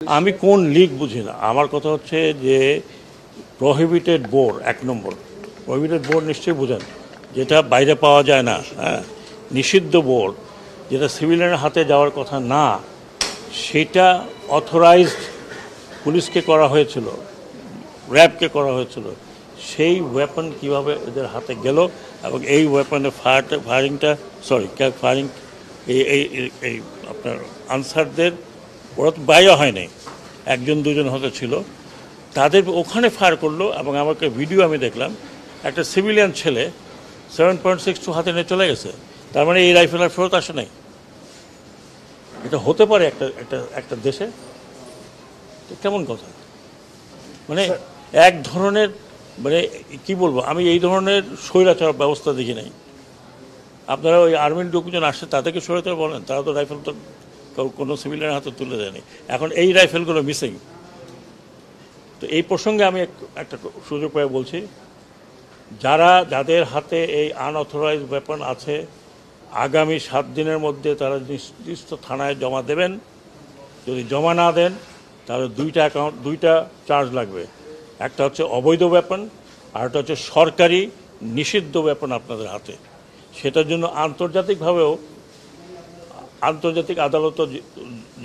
আমি কোন লিগ বুঝি না। আমার কথা হচ্ছে যে প্রহিবিটেড বোর, এক নম্বর প্রহিবিটেড বোর নিশ্চয়ই বুঝেন, যেটা বাইরে পাওয়া যায় না। হ্যাঁ, নিষিদ্ধ বোর, যেটা সিভিলিয়ানের হাতে যাওয়ার কথা না, সেটা অথরাইজড পুলিশকে করা হয়েছিল, র্যাবকে করা হয়েছিল। সেই ওয়েপন কিভাবে এদের হাতে গেল এবং এই ওয়েপনের ফায়ারিং এই এই এই আপনার আনসারদের, ওরা তো বাইরে হয়নি, একজন দুজন হয়তো ছিল, তাদের ওখানে ফায়ার করলো। এবং আমাকে ভিডিও আমি দেখলাম, একটা সিভিলিয়ান ছেলে 7.62 হাতে নিয়ে চলে গেছে। তার মানে এই রাইফেল আর ফেরত আসে নাই। এটা হতে পারে একটা একটা একটা দেশে? কেমন কথা! মানে এক ধরনের, মানে কি বলবো, আমি এই ধরনের স্বৈরাচার ব্যবস্থা দেখি নাই। আপনারা ওই আর্মির লোকজন আসছে, তাদেরকে স্বৈরাচার বলেন? তারা তো রাইফেল তো কোনো সিভিলিয়ানের হাতে তুলে দেয়নি। এখন এই রাইফেলগুলো মিসিং। তো এই প্রসঙ্গে আমি একটা সুযোগ পেয়ে বলছি, যাদের হাতে এই আনঅথরাইজ ওয়েপন আছে, আগামী 7 দিনের মধ্যে তারা নির্দিষ্ট থানায় জমা দেবেন। যদি জমা না দেন তাহলে দুইটা চার্জ লাগবে। একটা হচ্ছে অবৈধ ওয়েপন, আর একটা হচ্ছে সরকারি নিষিদ্ধ ওয়েপন আপনাদের হাতে। সেটার জন্য আন্তর্জাতিক আদালতও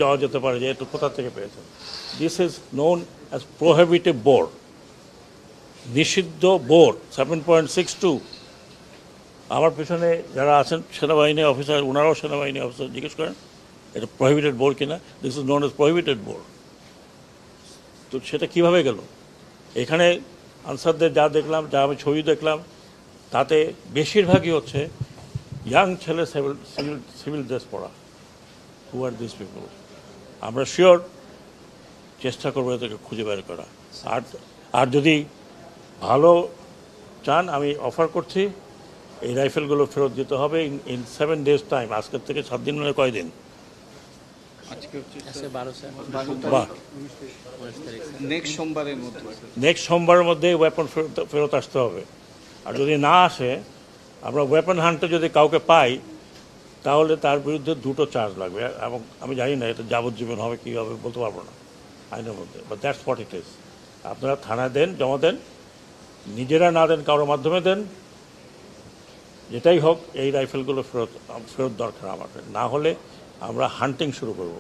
যাওয়া যেতে পারে যে এটা কোথা থেকে পেয়েছেন। This is known as prohibited bore, নিষিদ্ধ বোর 7.62। আমার পেছনে যারা আছেন সেনাবাহিনী অফিসার, ওনারাও সেনাবাহিনী অফিসার, জিজ্ঞেস করেন এটা প্রোহিবিটেড বোর কিনা। This is known as prohibited bore. তো সেটা কিভাবে গেল? এখানে আনসারদের যা দেখলাম, যা আমি ছবি দেখলাম, তাতে বেশিরভাগই হচ্ছে ইয়াং ছেলে, সিভিল ড্রেস পরা। হু আর দিস পিপল? আমরা শিওর চেষ্টা করবো এদেরকে খুঁজে বের করা। আর যদি ভালো চান, আমি অফার করছি, এই রাইফেলগুলো ফেরত দিতে হবে ইন 7 days টাইম। আজকের থেকে 7 দিন মানে কয়দিন? নেক্সট সোমবারের মধ্যে ওয়েপন ফেরত আসতে হবে। আর যদি না আসে, আমরা ওয়েপন হান্টে যদি কাউকে পাই, তাহলে তার বিরুদ্ধে 2টো চার্জ লাগবে। এবং আমি জানি না এটা যাবজ্জীবন হবে কী হবে বলতে পারবো না আইনের মধ্যে, but that's what it is. আপনারা থানায় দেন, জমা দেন, নিজেরা না দেন কারোর মাধ্যমে দেন, যেটাই হোক এই রাইফেলগুলো ফেরত দরকার আমাদের। না হলে আমরা হান্টিং শুরু করব।